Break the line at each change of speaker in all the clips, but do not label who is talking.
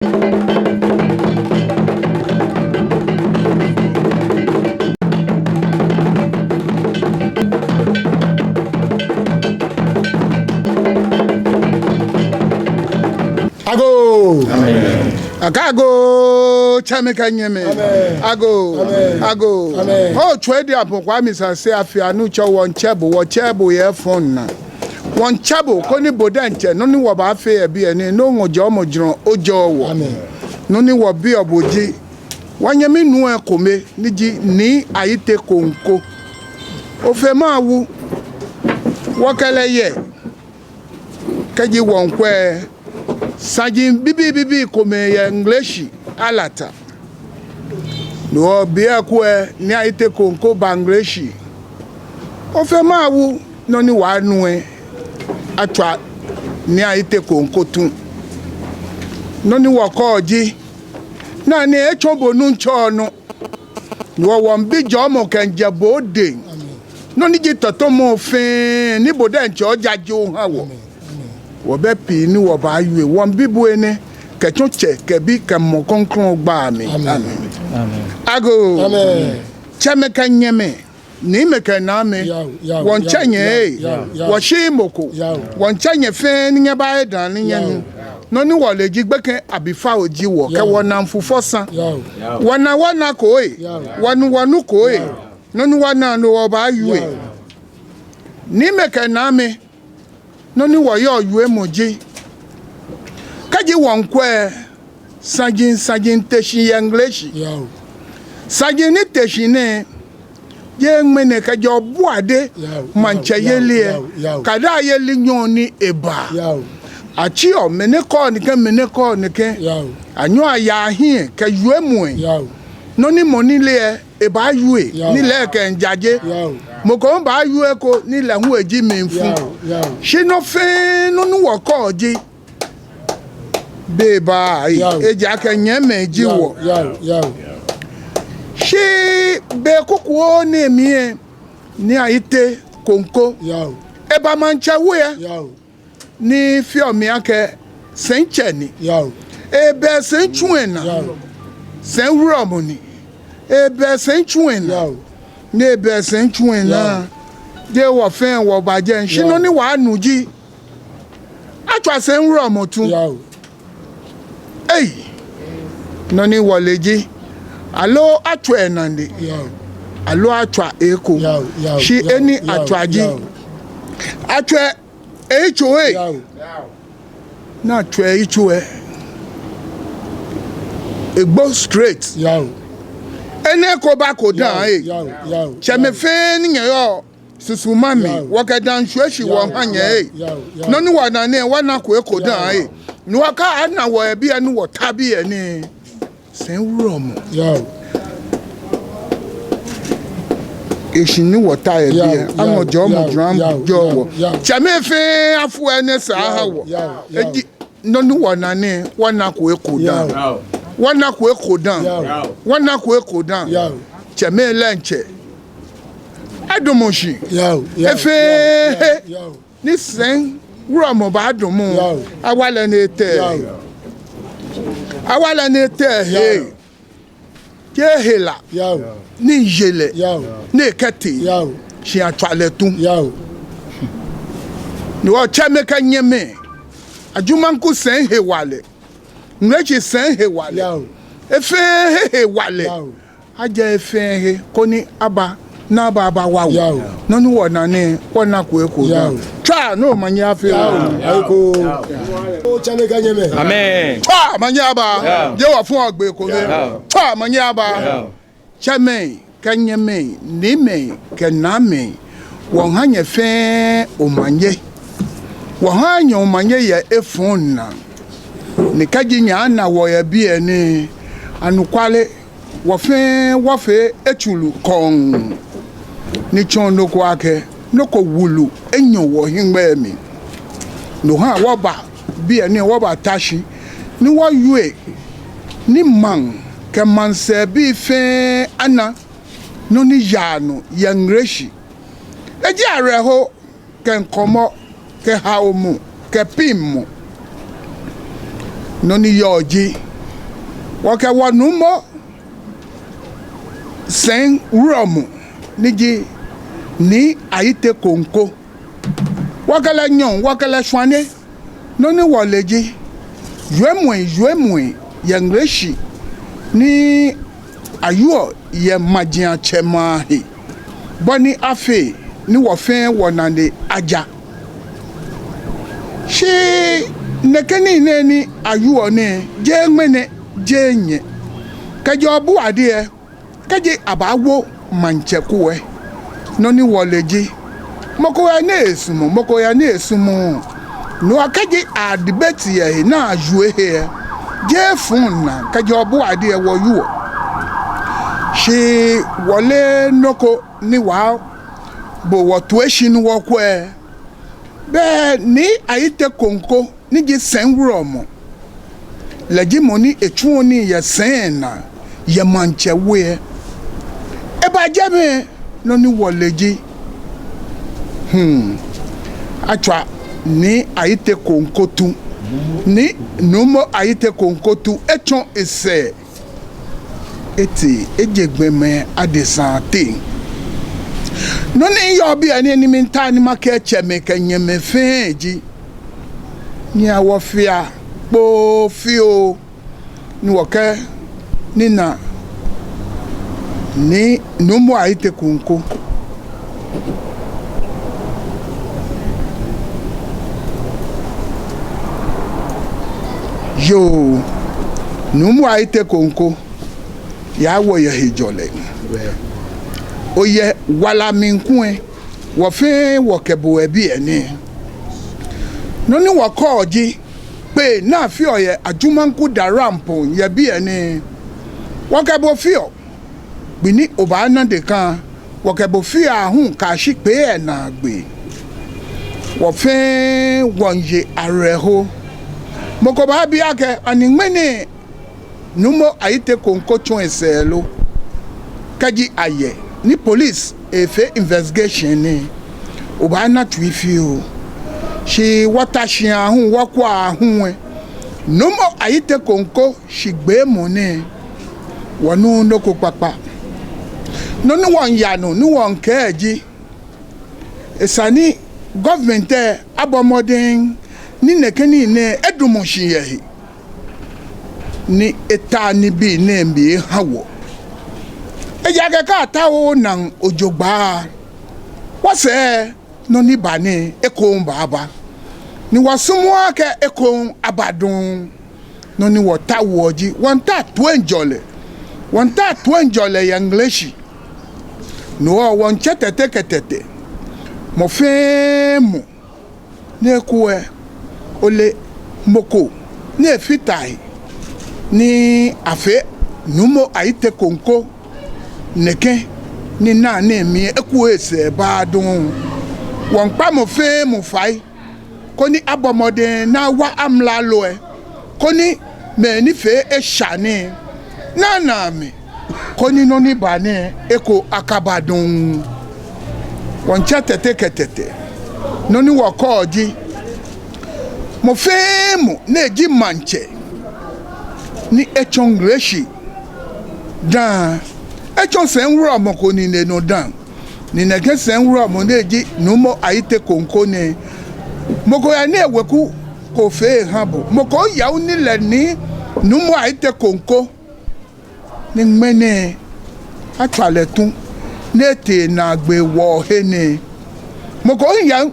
Ago. Amen. Akago chameka nyeme. Ago. Ago. Oh, trade up kwa misa say afia no cho won chebo ye phone na. Won chebo koni bodanche no ni wo ba afi e bi ene no ngojo mojron ojo wo. Amen. No ni wo bi oboji. Wanye mi nu ekome ni ji ni ayite konko. Ofe ma wu. Wakale ye. Kaji won kwe Sajin bibi kome ya Ngleshie Alata. No bia kwe ni aite konko ba Ngleshie. Ofe ma wu no ni wa nu atwa ni aite konko tun. No ni wa ko oji. Na ni echombo nu ncho no. No wa mbi jomo kenje bode. No ni ji totomo fe ni boda ncho jajo ha wo. Wobe pi ni wo ba yue won bibu ene ke tunche ke bi ke mo konkron gba mi amen ago amen cheme kan nyeme ni me ke na me won chanye wo shi moko won chanye fe ni nya ba dan ni nya no ni wo le ji gbeke abifa oji wo ke wona mfufo san wona ko wonu ko no ni wona no wo ba yue ni me ke na me no ni wo yo yu emoji kaji won kwe sajin teshin Ngleshie sajin ni teshin ne ye ngmene ka jo buade manche yele kada yele nyon ni eba achi o mene ko ni ke anyo aya hin ka yu emu no ni moni le eba yue ni le ke njaje mo ko ba yu eko ni le hu eji menfu shi no fe no nu wo ko ji be ba eji aka nyeme ji wo shi be kuku ni mi ni aite konko eba mancha we ni fi o mi ake senche ni ebe senchuena senwuro ni ebe senchuena nebe senchuena de wo fen wo baje nshino ni wa nuji atwa senwuro motun no ni woleji alo atwa enande alo atwa eko shi eni atwaji atwa HOA na atwa HOA egbo straight ene ko ba ko dan cheme fe ni yo susu mami waka dan hweshi wo hanye no ni wa na ne wa na ko ko dan ni waka ana wo e bia ni wo tabi e ni sen wuro mo ni wo ta e bia amojo mo drum jo wo cheme fe afu ene sa ha wo eji no ni wa na ne wa na ko dan wana ko kodan cheme lenche adomoshi efe ni sen wuro mo ba adomo awale ne te he ke hela ni jele ni kati shi atwale tun ni wo cheme ka nyeme Ajumanku sen he wale Ngleshie sen he wale efe he wale aja efe he koni aba na baba wawo no ni wona ne wona ko twa no manya afi aiko o chane kanyeme amen twa manya aba je wa fun ogbe ko me twa manya aba chame kanyeme ni me kename won hanye fe o manye won hanye o manye ye efun na ni kaji nya na wo ya bi eni anukwale wo fe echulu kon ni chondo kwa ke no ko wulu enyo wo hingbe mi no ha wo ba bi eni wo ba tashi ni wo yue ni man ke man se bi fe ana no ni yanu ya Ngleshie eji areho ke nkomo ke ha omu ke pimmo no ni yoji wake wanumo sen romu niji ni ayite konko wakala nyon wakala shwane noni waleji juemwe ya Ngleshie ni ayuo ya majian chema he boni afe ni wofen wonande aja shi nekeni ne ni ayuo ne je ngmene je nye kajo bu ade kaje abawo manchekuwe noni waleji moko ya ne esumu no akaje a debate ye na ajue he je fun na kaje obu ade wo yuo shi wole noko ni wa bo wo tueshi ni wo kwe be ni ayite konko ni je senwuro mo laji moni etuo ni ye sen na ye manchewe e ba jame no ni woleji atwa ni ayite konkotu ni numo ayite konkotu echon ese eti ejegbeme adesante no ni yo bi ani ni minta ni make cheme kanyeme feji ni awofia po fio ni woke ni na ni numo ayite konko yo numu ayite konko ya wo ye hijole oye wala minkun wo fe wo kebo ebi eni no ni wo ko oji pe na fi oye Ajumanku Dawurampong ye bi eni wo kebo fi o bi ni oba na de kan wo kebo fi ahun ka shi pe e na gbe wo fe wonje areho moko ba bia ke animene numo ayite konko chon eselo kaji aye ni police efe investigation ni oba na twifi o shi watashi ahun wakwa ahun numo ayite konko shigbe mo ni wonu noko papa no ni won yanu ni won keji esani government abomodin ni nekeni ne edumoshi yehi ni eta ni bi ne mbi hawo eja ke ka tawo nan ojogba wase no ni bani ekon baba ni wasumu ake ekon abadun no ni wotawo oji wonta tu enjole ya Ngleshie no won chetete ketete mo fe mo ne kuwe ole moko ne fitai ni afe numo ayite konko neke ni na mi eku ese ba dun won pa mo fe mo fai koni abomode na wa amla lo koni me ni fe e shani na mi koni no ni ba ni eko akabadun won chatete ketete no ni wo ko oji mo femu neji manche ni echon Ngleshie dan echon senwuro mo ko ni ne no dan ni ne ke senwuro mo neji numo ayite konko ne moko ya ne eweku ko fe habo moko ya uni le ni numo ayite konko ni mene atwale tun nete na gbe wo he ne moko ya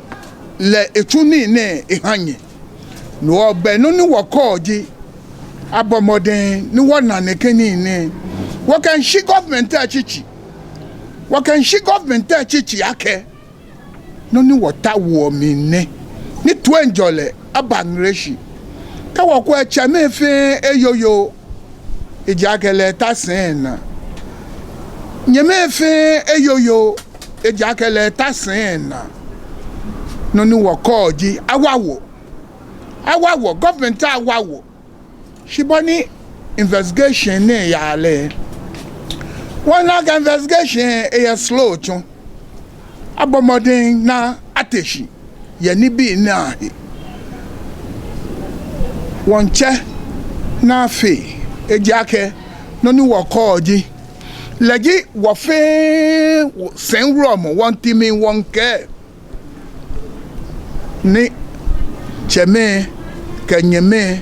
le etuni ne ihanye no obe no ni wokoji abomoden ni wona nekeni ni wo kan shi government achichi ake no ni wota wo mi ne ni tu enjole aba Ngleshie ka wo ko eche mefe eyoyo ejakele tasen na nyemefe eyoyo ejakele tasen na no ni wokoji awawo government awawo shiboni investigation ne yale wana ga investigation e slow chon abomodin na ateshi ye ni bi na wonche na fe ejake no ni wokoji leji wo fe senrom won timi won ke ni cheme kenyeme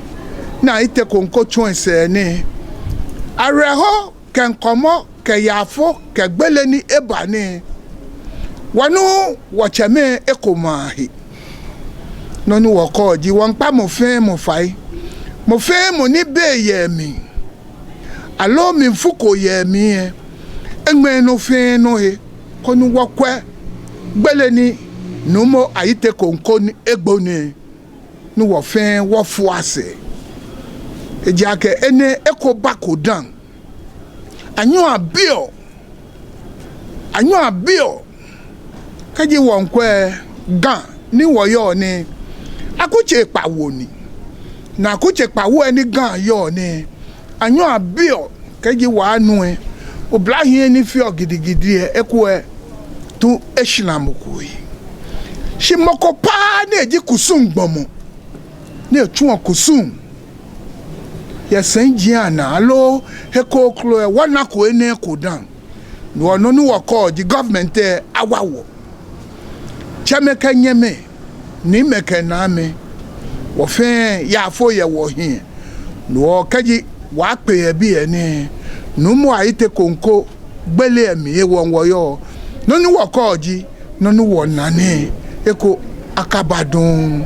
na ite konko chonse ni areho kenkomo keyafo kegbele ni ebani wanu wo cheme ekomahi no ni wokoji won pa mo fe mo fai mo fe mo ni be ye mi alo mi fuko ye mi engbe no fe no he konu wokwe gbele ni no mo ayite konko ni egbo ni wo fe wo fu ase ejake ene eko bakodan anyo abio kaji wonkwe gan ni woyo ni akuche pawo ni na akuche pawo eni gan yo ni anyo abio kaji wa anu oblahin ni fi ogidigidi eko tu eshinamuku shimoko pa na eji kusum gbomo na etu kusum ya senjiana alo heko klo wana ko ene ko dan no no ni woko di government awawo chameka nyeme ni meka na me wo fe ya fo ye wo hin no kaji wa pe e bi ene no mu ayite konko gbele emi e won woyo no ni woko ji no ni wonane eko akabadun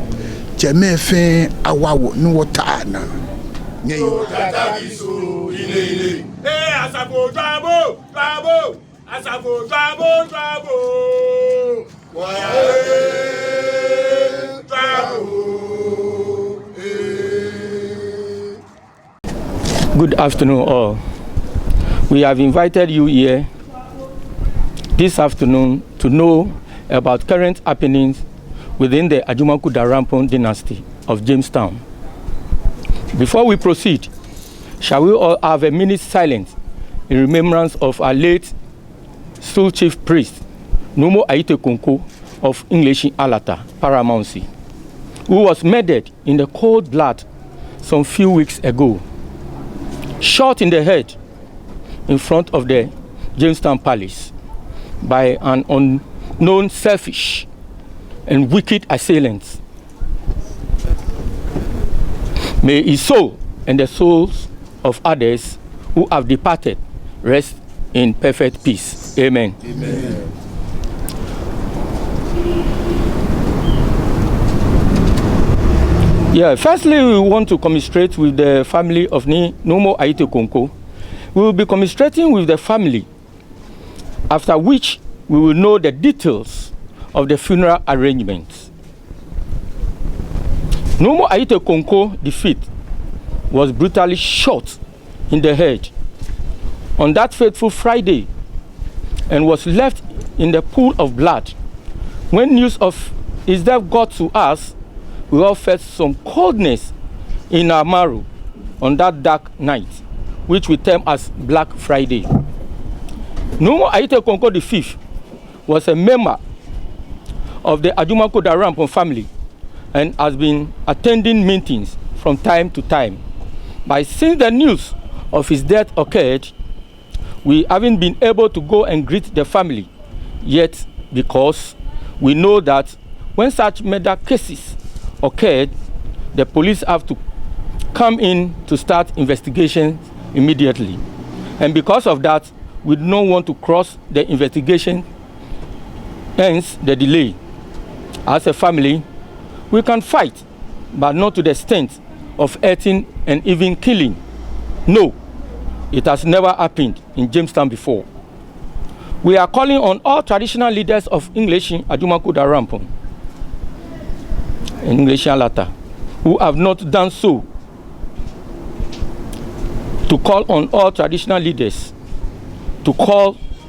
jemefe awawo ni wotana nyeyo
tatabisu ile asafo jabo asafo jabo
Good afternoon all. We have invited you here this afternoon to know about current happenings within the Ajumanku Dawurampong dynasty of Jamestown. Before we proceed, shall we all have a minute's silence in remembrance of our late Stool Chief Priest, Numo Aite-Konko of Ngleshie Alata, Paramountcy, who was murdered in the cold blood some few weeks ago, shot in the head in front of the Jamestown Palace by an unknown selfish and wicked assailants. May his soul and the souls of others who have departed rest in perfect peace. Amen.
Amen.
Yeah, firstly, we want to commiserate with the family of Numo Aite-Konko. We will be commiserating with the family, after which we will know the details of the funeral arrangements. Numo Aite-Konko, the fifth, was brutally shot in the head on that fateful Friday and was left in the pool of blood. When news of his death got to us, we all felt some coldness in our marrow on that dark night, which we term as Black Friday. Numo Aite-Konko, the fifth, was a member of the Ajumanku Dawurampong family and has been attending meetings from time to time. But since the news of his death occurred, we haven't been able to go and greet the family yet, because we know that when such murder cases occurred, the police have to come in to start investigations immediately. And because of that, we do not want to cross the investigation, hence the delay. As a family, we can fight, but not to the extent of hurting and even killing. No, it has never happened in Jamestown before. We are calling on all traditional leaders of Ngleshie, Ajumanku Dawurampong, and Ngleshie Alata, who have not done so, to call on all traditional leaders to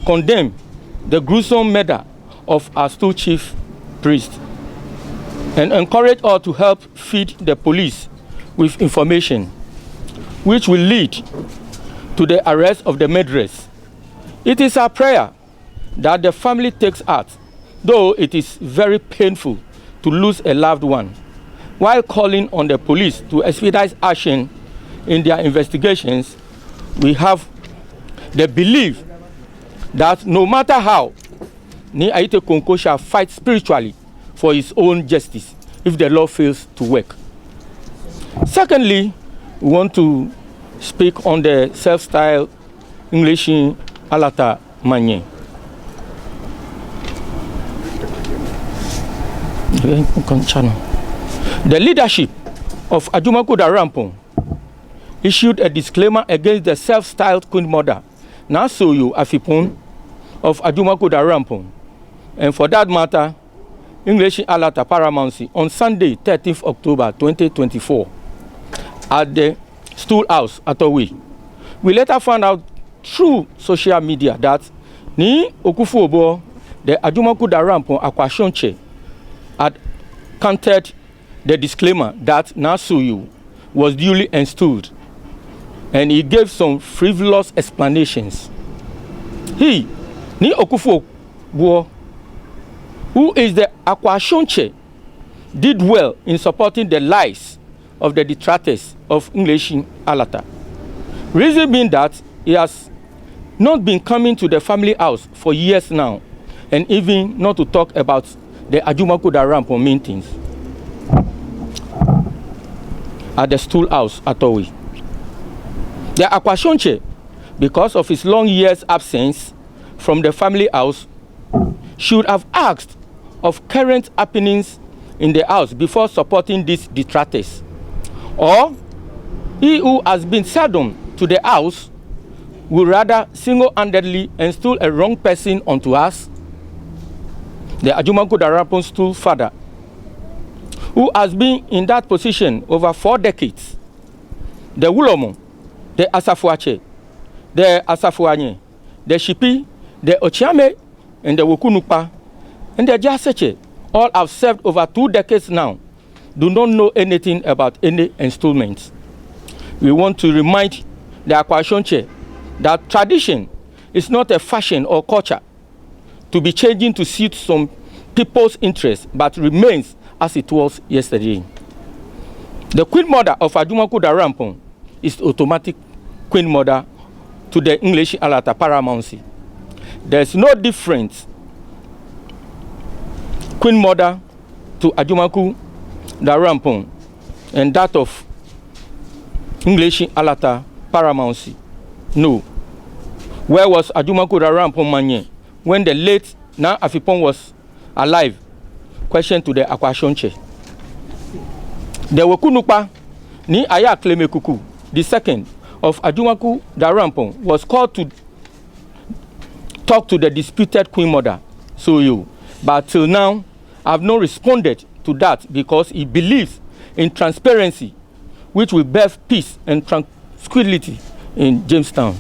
condemn the gruesome murder of our Stool Chief Priest, and encourage all to help feed the police with information which will lead to the arrest of the murderers. It is our prayer that the family takes heart, though it is very painful to lose a loved one, while calling on the police to expedite action in their investigations, we have the belief that no matter how, Ni Aite Konko shall fight spiritually for his own justice if the law fails to work. Secondly, we want to speak on the self-styled Ngleshie Alata Manye. The leadership of Ajumanku Dawurampong issued a disclaimer against the self-styled Queen Mother, Nasoyo Afipon of Ajumanku Dawurampong, and for that matter, Ngleshie Alata Paramountcy on Sunday, 13th October 2024, at the Stool House at Owe. We later found out through social media that Ni Okufuobo, the Ajumanku Dawurampong Akwashonche, had countered the disclaimer that Nasoyo was duly installed, and he gave some frivolous explanations. He, Ni Okufuobo, who is the Akwashonche, did well in supporting the lies of the detractors of Ngleshie Alata. Reason being that he has not been coming to the family house for years now, and even not to talk about the Ajumanku Dawurampong meetings at the Stool House at Owe. The Akwashonche, because of his long years absence from the family house, should have asked of current happenings in the house before supporting these detractors. Or he who has been seldom to the house will rather single-handedly install a wrong person onto us, the Ajumanku Dawurampong stool father, who has been in that position over 4 decades, the Wulomo, the Asafuache, the Asafuanye, the Shipi, the Ochiame, and the Wokunupa, and the Jaseche, all have served over 2 decades now, do not know anything about any installments. We want to remind the Akwashonche that tradition is not a fashion or culture to be changing to suit some people's interests, but remains as it was yesterday. The Queen Mother of Ajumanku Dawurampong is the automatic Queen Mother to the Ngleshie Alata Paramountcy. There is no difference Queen Mother to Ajumanku Dawurampong and that of Ngleshie Alata Paramountcy. No. Where was Ajumanku Dawurampong Manye when the late Na Afipon was alive? Question to the Akwashonche. The Wokunupa Ni Aya Klemekuku, the second of Ajumanku Dawurampong, was called to talk to the disputed Queen Mother, Soyo, but till now have not responded to that because he believes in transparency, which will birth peace and tranquility in Jamestown.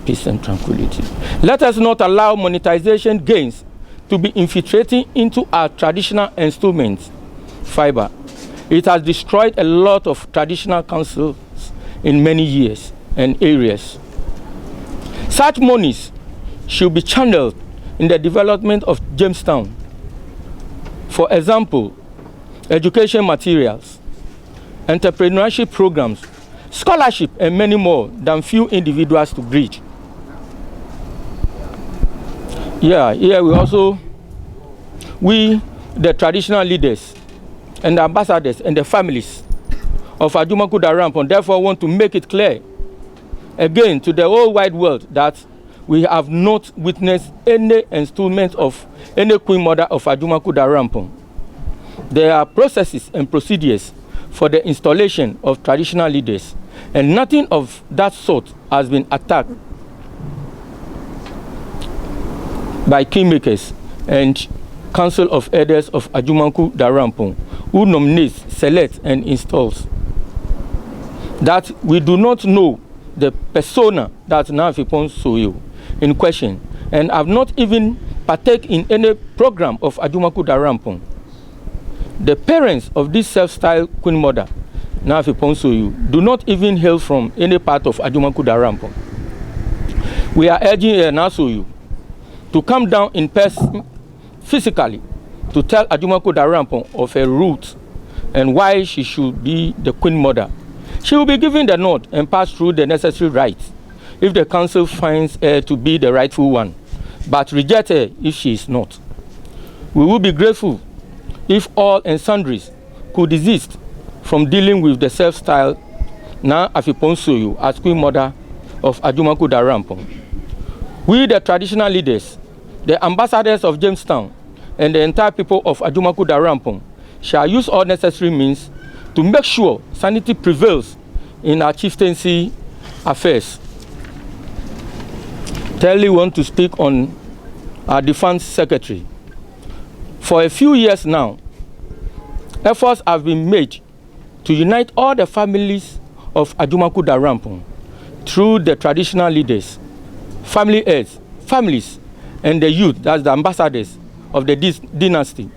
Peace and tranquility. Let us not allow monetization gains to be infiltrating into our traditional installments fiber. It has destroyed a lot of traditional councils in many years and areas. Such monies should be channeled in the development of Jamestown. For example, education materials, entrepreneurship programs, scholarship, and many more than few individuals to bridge. Yeah, here we, the traditional leaders and the ambassadors and the families of Ajumanku Dawurampong, therefore want to make it clear again to the whole wide world that we have not witnessed any installment of any Queen Mother of Ajumanku Dawurampong. There are processes and procedures for the installation of traditional leaders, and nothing of that sort has been attacked by kingmakers and Council of Elders of Ajumanku Dawurampong, who nominates, selects, and installs. That we do not know the persona that Nafipon Soyo in question, and have not even partaken in any program of Ajumanku Dawurampong. The parents of this self-styled Queen Mother, Nafipon Soyo, do not even hail from any part of Ajumanku Dawurampong. We are urging Nasoyo to come down in person physically to tell Ajumanku Dawurampong of her route and why she should be the Queen Mother. She will be given the nod and pass through the necessary rites if the council finds her to be the rightful one, but reject her if she is not. We will be grateful if all and sundries could desist from dealing with the self-styled Na Afiponsoyo as Queen Mother of Ajumanku Dawurampong. We, the traditional leaders, the ambassadors of Jamestown, and the entire people of Ajumanku Dawurampong shall use all necessary means to make sure sanity prevails in our chieftaincy affairs. Thirdly, we want to speak on our defense secretary. For a few years now, efforts have been made to unite all the families of Ajumanku Dawurampong through the traditional leaders, family heads, families, and the youth, that's the ambassadors of the dynasty.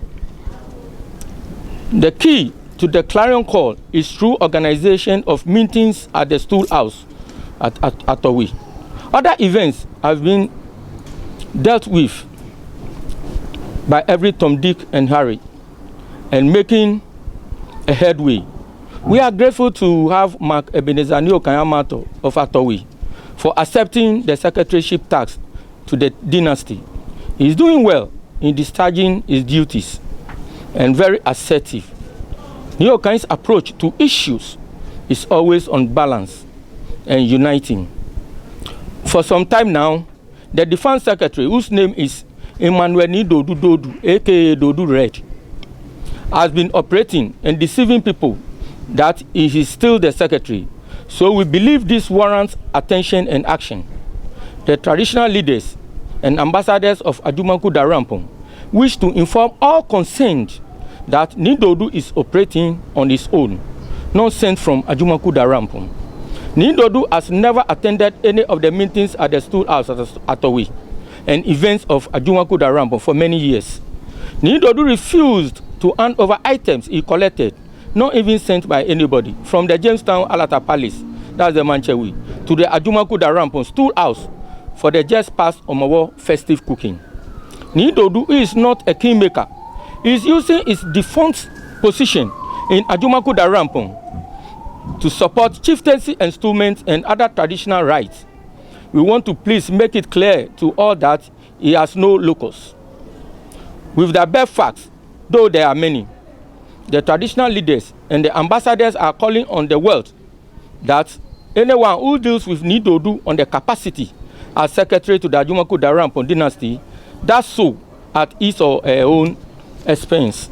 The key to the clarion call is through organization of meetings at the Stool House at Owi. Other events have been dealt with by every Tom, Dick, and Harry, and making a headway. We are grateful to have Mark Ebenezer Kayamato of Atowi for accepting the secretaryship task to the dynasty. He is doing well in discharging his duties and very assertive. Nyokan's approach to issues is always on balance and uniting. For some time now, the defense secretary, whose name is Emmanuel Nidodu Dodu, aka Dodu Red, has been operating and deceiving people that he is still the secretary. So we believe this warrants attention and action. The traditional leaders and ambassadors of Ajumanku Dawurampong wish to inform all concerned that Nidodu is operating on his own, not sent from Ajumanku Dawurampong. Nidodu has never attended any of the meetings at the Stool House at Owi and events of Ajumanku Dawurampong for many years. Nidodu refused to hand over items he collected, not even sent by anybody, from the Jamestown Alata Palace, that's the Manchewi, to the Ajumanku Dawurampong Stool House for the just past Omawo festive cooking. Nidodu is not a kingmaker. He is using his defunct position in Ajumanku Dawurampong to support chieftaincy installments and other traditional rites. We want to please make it clear to all that he has no locus. With the bare facts, though there are many, the traditional leaders and the ambassadors are calling on the world that anyone who deals with Nidodu on the capacity as secretary to the Ajumanku Dawurampong dynasty does so at his or her own expense.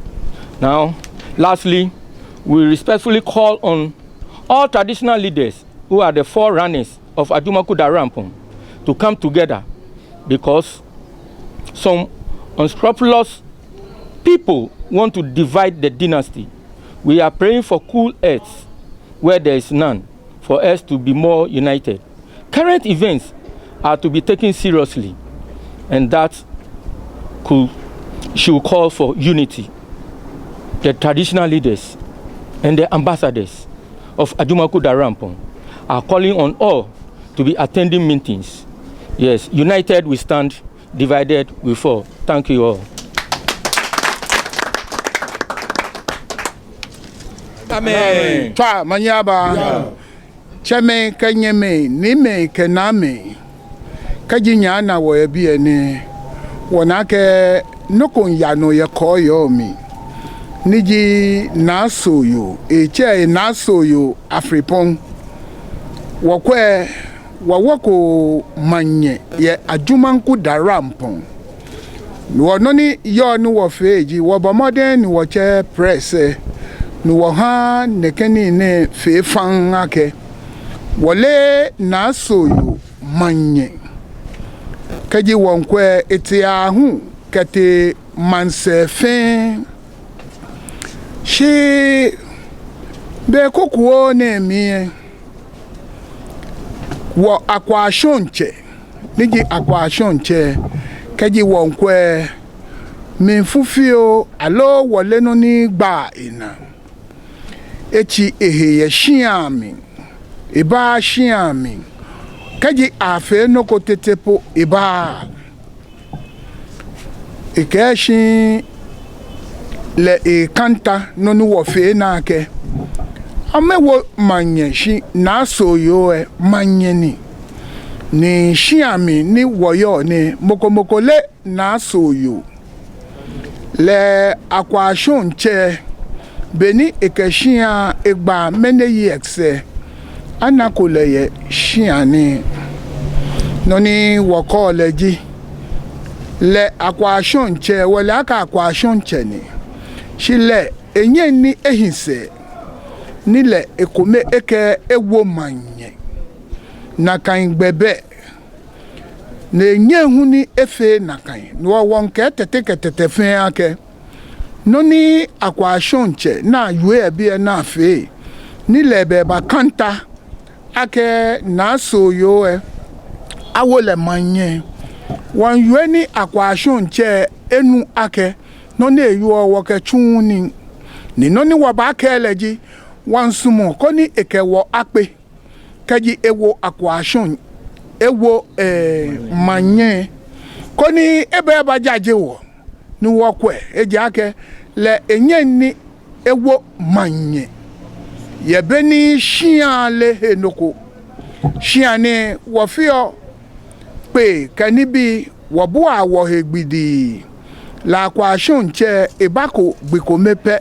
Now, lastly, we respectfully call on all traditional leaders who are the forerunners of Ajumanku Dawurampong to come together, because some unscrupulous people want to divide the dynasty. We are praying for cool heads where there is none, for us to be more united. Current events are to be taken seriously, and that should call for unity. The traditional leaders and the ambassadors of Ajumanku Dawurampong are calling on all to be attending meetings. Yes, united we stand, divided we fall. Thank you all.
Amen. Twa manyaba. Chame kanyeme nime kename. Kajinya na wo ebi ene. Wonake nokon ya no ye koyo mi. Niji nasoyo eche nasoyo Afripong. Wokwe wawoko manye ye Ajumanku Dawurampong. Wononi yo ni wo feji wo bomode ni wo che press ni wo ha nekeni ne fe fan ake wole nasoyo manye kaji wonkwe etia hu kete mansefe shi be kokuo ne mi wo akwashonche niji akwashonche kaji wonkwe minfufio alo wole no ni gba ina echi eheye shiami iba shiami kaji afe no kotetepo iba ikeshi le kanta no ni wofe na ke amewo manye shi na so yo manye ni shiami ni woyo ni mokomoko le na so yo le akwashon che beni ekeshia egba mene yekse anakoleye shiani noni woko leji le akwashon che wale aka akwashon che ni shile enye ni ehinse nile ekome eke ewo manye na kan gbebe na enye hu ni efe na kan no wonke tete fe ake no ni akwashonche na yue bi na fe nile be ba kanta ake na so yo awole manye wan yue ni akwashonche enu ake no na eyu wo ke chuni ni no ni wa ba ke leji wan sumo ko ni ekewo ape kaji ewo akwashon ewo manye ko ni ebe ba jaje wo ni wo kwe eji ake le enye ni ewo manye ye beni shia le henoko shia ni wo fio pe kani bi wo bu awo hegbidi la akwashon che ebako gbiko mepe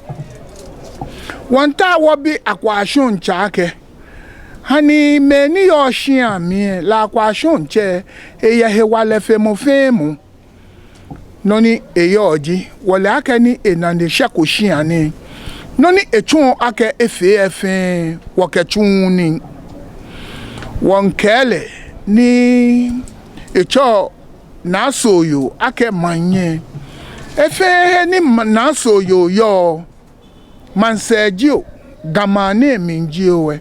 wanta wo bi akwashon chake hani meni yo shiami la akwashon che eye hewale femu noni eyoji wole ake ni enande shako shiani noni echun ake efe wakechun ni wonkele ni echo nasoyo ake manye efe ni nasoyo yo mansejio gamane minjiowe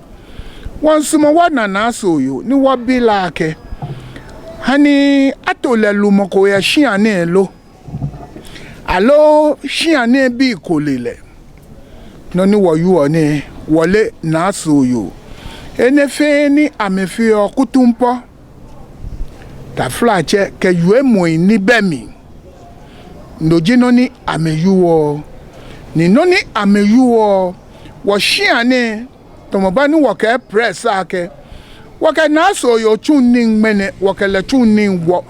wansuma wana nasoyo ni wabila ake hani atole lumoko ya shiane lo alo shiane bi kolele no ni woyu oni wole nasoyo enefe ni amefio kutumpo ta flache ke yue moi ni bemi ndojino ni ameyuo ni noni ameyuo wo shiane tomobani woke press ake woke naso yo tuning mene woke le tuning wo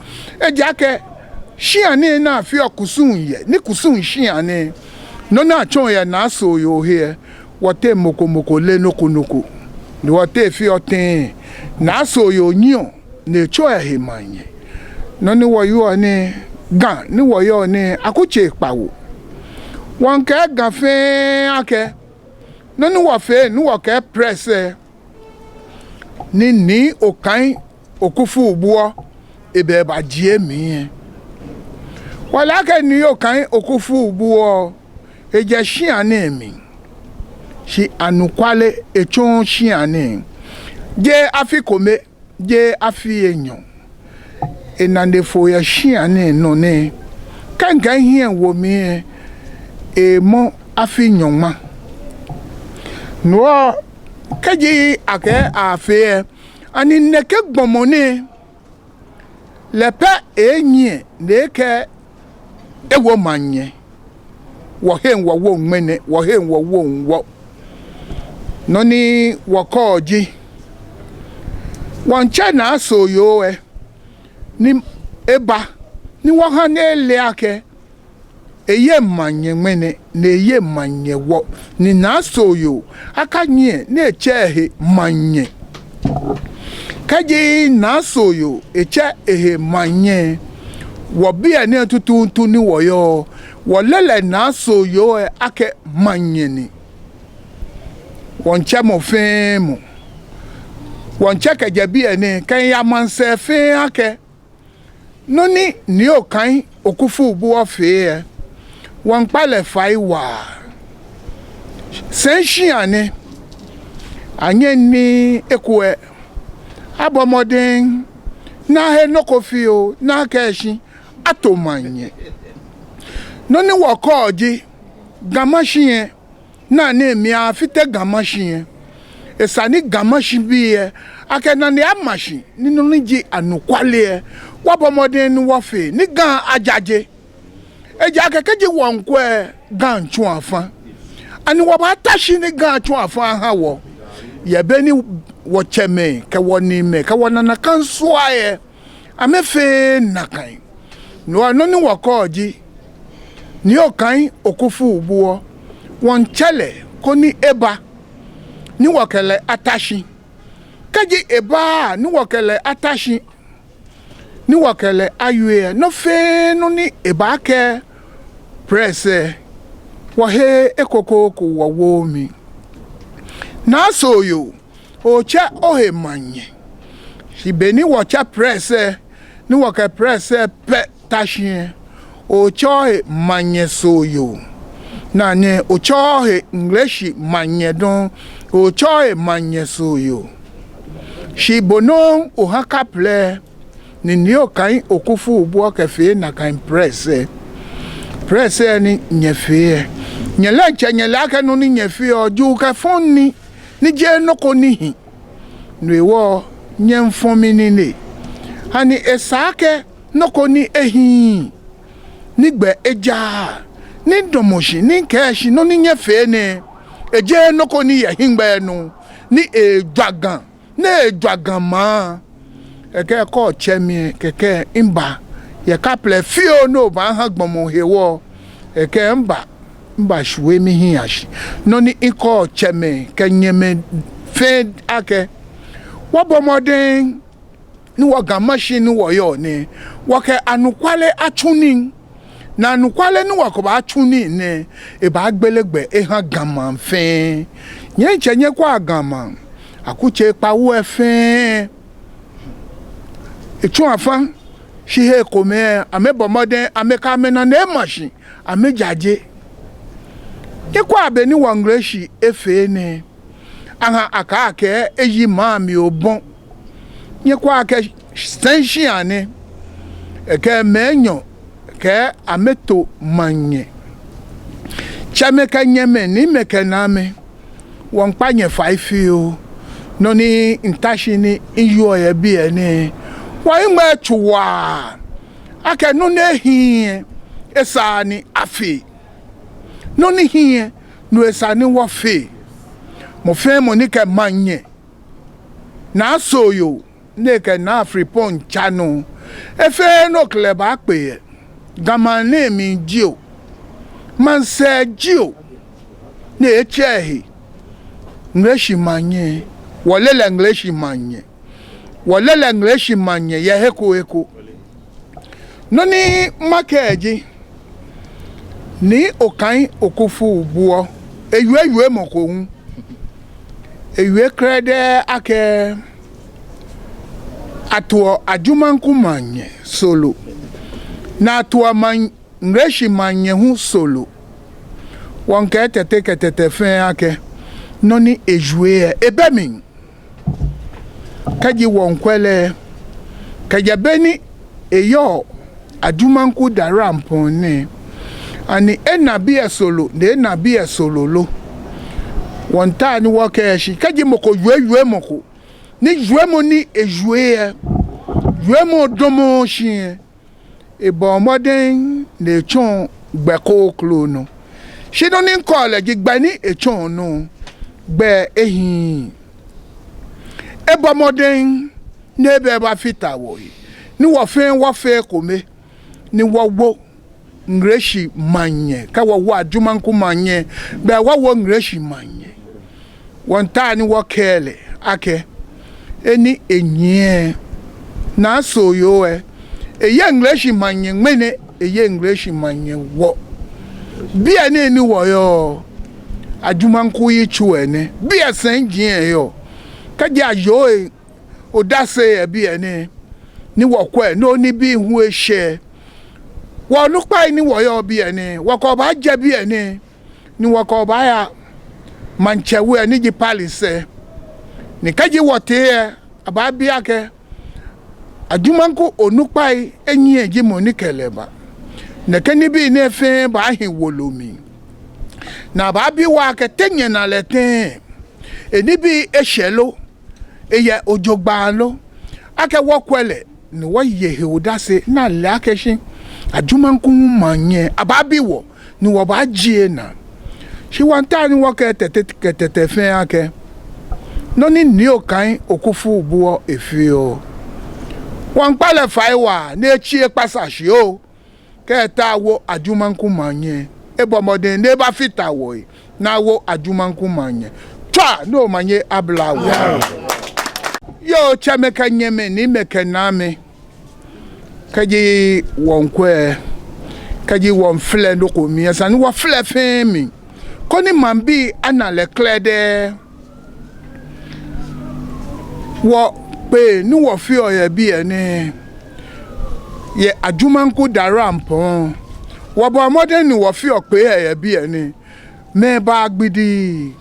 ejake shiane na fi okusun ye ni kusun shiane no na chon ye naso yo here wote mokomoko le nokunoko ni wote fi otin naso yo nyo ne cho ya hemanye no ni wo yo ni gan ni wo yo ni akuche pawo won ke gafe ake no ni wo fe ni wo ke press ni okan okufu ubuo ebe ba jie mi wala ke ni okan okufu ubuo eje shiane mi shi anukwale echon shiane je afikome je afi enyon enande fo ya shiane no ne kankan hie wo mi mo afi nyoma no kaji ake afi ani neke gbomone lepe enye neke ewo manye wo hen wo mene wo hen wo no ni wo koji wancha na asoyo ni eba ni wo ha na ele ake eye manye mene na eye manye wo ni na asoyo aka nye na eche manye kaji na asoyo eche ehe manye wo bia ne tutu ni wo yo wo lele na asoyo ake manye ni wancha mo femu wancha kaja bia ne kan ya manse fe ake noni ni okan okufu buo fe wan pale faiwa senshiane anye ni ekwe abomoden na he nokofio na keshi atomanye noni wokoji gamashin na mi afite gamashin esani gamashin biye akena ni amashi ni no ji anukwale wabomoden ni wofe ni gan ajaje eja akekeji wonkwe gan chu afa ani wo ba tashi ni gan chu afa ha wo ye beni wocheme ka woni me ka wona na kanso aye amefe nakan no no ni wakoji ni okan okufu ubuo won chele koni eba ni wakele atashi kaji eba ni wakele atashi ni wakele ayue no fe no ni eba ke presse wahe ekoko ko wawomi na soyo ocha ohe manye sibeni wacha presse ni wake presse pe tashi ocha manye soyo na ne ocha Ngleshie manye don ocha manye soyo shibono ohaka ple ni nio kan okufu ubo kefe na kan presse ni nyefe nyela nyela ka no ni nyefe oju ka fonni ni je noko ni nwewo nyemfomi ni ne hani esake noko ni ehi nigbe eja ni domoshi ni keshi no ni nyefe ne eje noko ni yehingbe no ni edwagan na edwagan ma eke ko chemi keke imba ye kaple fio no ba ha gbomo hewo eke mba shwe mi hiashi no ni iko chemi kenyeme fed ake wabomoden ni waga machine wo yo ni wake anukwale atuning na anukwale ni wakoba atuni ne e ba gbelegbe e ha gama fe nye chenye kwa gama akuche pawo efe etu afan shi he kome amebomoden ameka amena na emashi amejaje ekwa abeni wa Ngleshie efe ne aha akake eyi mami obon nyekwa ake stenshi ane eke menyo ke ameto manye chameka nyeme ni meke name wankpanye 5 yo no ni intashi ni iyo ye bi ene wa imwe chuwa ake no ne hi esa ni afi no ni hi no esa ni wo fe mo fe mo ni ke manye na soyo ne ke na fripon chanu efe no kleba pe gamane mi jio man se jio ne echehi Ngleshie manye walele Ngleshie manye ye heko no ni makeji ni okan okufu buo ewe moko hu ewe krede ake atuo Ajumanku manye solo na atuo Ngleshie manye hu solo wonke tete fen ake no ni ejue ebemi kaji wonkwele kaja beni eyo Ajumanku Dawurampong ne ani enabie solo ne enabie solo lo wonta ni wokeshi kaji moko yue moko ni yue mo ni ejue yue mo domo shi ebo moden ne chon gbeko klo no shi no ni kole gigba ni echon no gbe ehin ebo moden nebe ba fita wo ni wo fe kome ni wo Ngleshie manye ka wo Ajumanku manye be wo Ngleshie manye wonta ni wo kele ake eni enye na soyo eye Ngleshie manye mene eye Ngleshie manye wo bia ne ni wo yo Ajumanku yi chuene bia senjin yo kaja yo odase bia ne ni wo kwe no ni bi hu ehye wo nupa ni wo yo bia ne wo ko ba je bia ne ni wo ko ba ya manchewe ni ji palace ni kaji wote aba bia ke Ajumanku onupa enyi eji mo ni keleba ne keni bi ne fe ba hin wolomi na ba bi wa ke tenye na leten eni bi eshelo eye ojogba lo ake wokwele ni wo ye heudase na le akeshin Ajumanku manye ababi wo ni wo ba jie na shi wanta ni wo ke tete fe ake no ni nio kan okufu buo efio wan pale faiwa na echie pasashe o ke ta wo Ajumanku manye ebomode ne ba fita wo na wo Ajumanku manye twa no manye abla wo yo chameka nyeme ni mekename kaji wonkwe kaji won fle no ko mi asa ni wo fle femi koni mambi ana le klede wo pe ni wo fi oye bi ene ye Ajumanku Dawurampong wo bo modern ni wo fi o pe ye bi ene me ba agbidi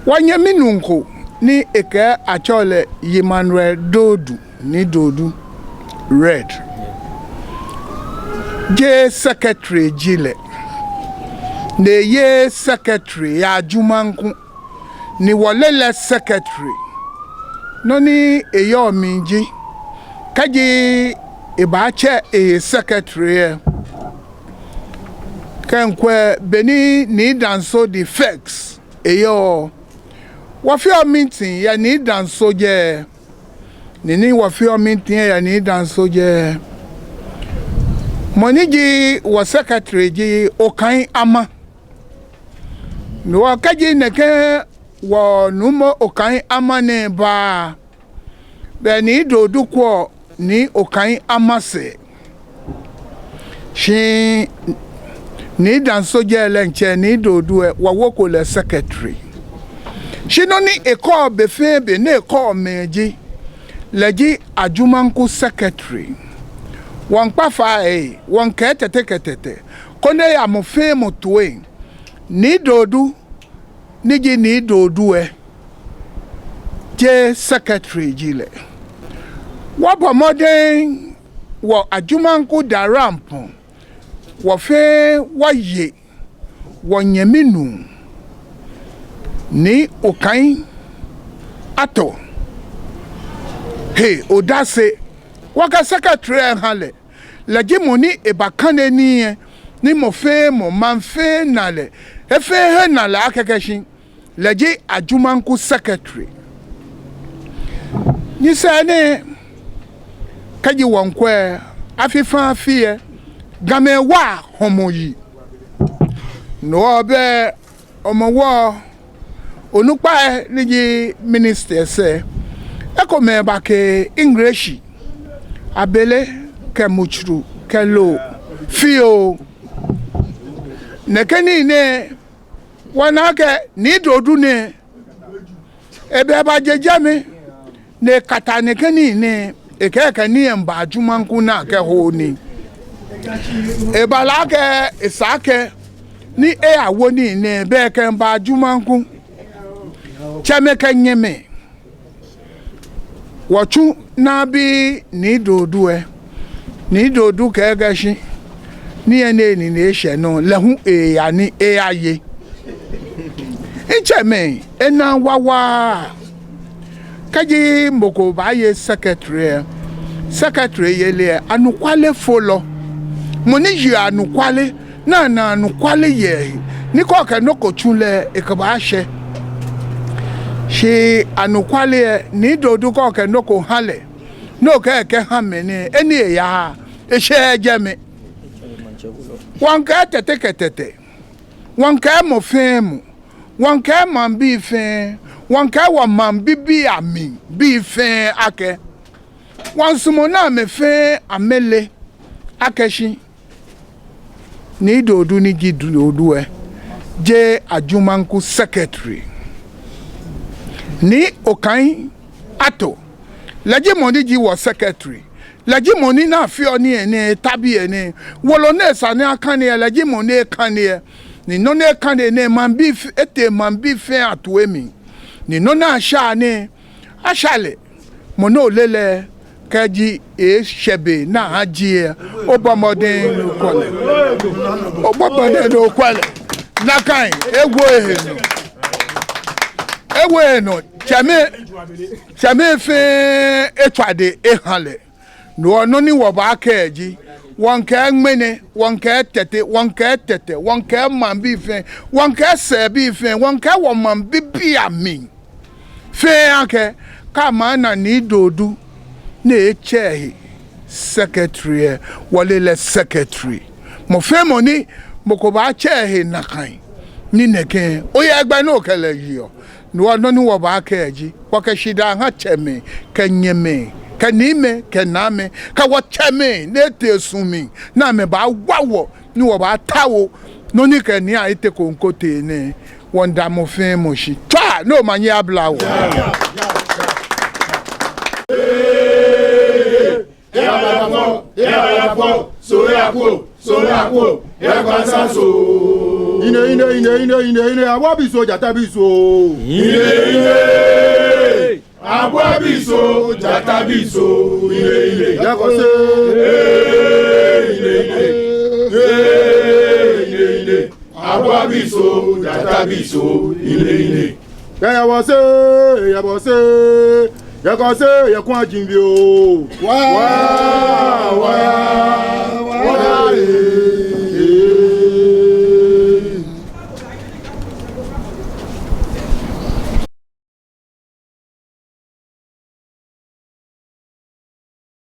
wanye minunko ni eke achole Emmanuel dodu ni dodu red je secretary jile ne ye secretary ya Ajumanku ni wolele secretary noni eyo minji kaji ibache secretary kenkwe beni ni danso the facts eyo wafio meeting ya ni danso je nini wafio meeting ya ni danso je moniji wa secretary ji okan ama no kaji neke wo numo okan ama ne ba beni dodu ko ni okan ama se shi ni danso je lenche ni dodu e wa woko le secretary shi no ni eko befe be ne eko meji leji Ajumanku secretary wan pafa wan ketete kone ya mofe motwe ni dodu niji ni dodu je secretary jile wabo modern wo Ajumanku Dawurampong wo fe waye wo nyeminu ni okan ato hey odase waka secretary hale leji moni ebakane ni mo fe mo manfe nale efe he nale akekeshin leji Ajumanku secretary ni sane kaji wonkwe afifa afie game wa homoyi no obe omowo onupa ni minister se eko me ba ke Ngleshie abele ke muchru ke lo fio nekeni ne wana ke ni dodu ne ebe ba jejame ne kata nekeni ne ekeke ni emba Ajumanku na ke ho ni eba la ke isake ni awo ni ne be ke emba Ajumanku chameka nyeme wachu na bi ni dodu ke gashi ni ene ni ne no lehu ya ni aye icheme ena wawa kaji mboko baye secretary yele anukwale folo moni yi anukwale na anukwale ye ni ko ke no ko chule ikaba she shi anukwale ni dodu ko ke no ko hale no ke hamene eni ya eshe jeme wanka tete wanka mo femu wanka mambi fe wanka wa mambi bi ami bi fe ake wansumo na me fe amele akeshi ni dodu ni gidodu je Ajumanku secretary ni okan ato leji moni ji wo secretary leji moni na fi oni ene tabi ene wolo ne sane akane leji moni kane ni no ne kane ne mambi ete mambi fe atoemi ni no na sha ne ashale mono lele kaji shebe na aji obamode no kwale na kan ewe no chame fe etwade ehale no no ni wo ba kaji won ka ngmene won ka tete won ka mambi fe won ka se bi fe won ka wo mambi bi ami Feanke, Kamana ni dodu, ne chehi, secretary, walele secretary. Mo fe money, mokoba chehi nakai. Ni neke, oye agba no kele yo. No no ni waba keji, wake shida ha cheme, kenyeme. Kanime, kename, ka wacheme, ne te sumi, na me ba wawo, ni waba tawo, no ni keni a ite konkote ne, wanda mo fe moshi. Twa, no manye ablawo.
Ine, awabiso, jatabiso. Abwabiso, jatabiso, ile, yakose, ile, abwabiso, jatabiso, ile. Yabose, yakose, yakwa jimbio. Wa.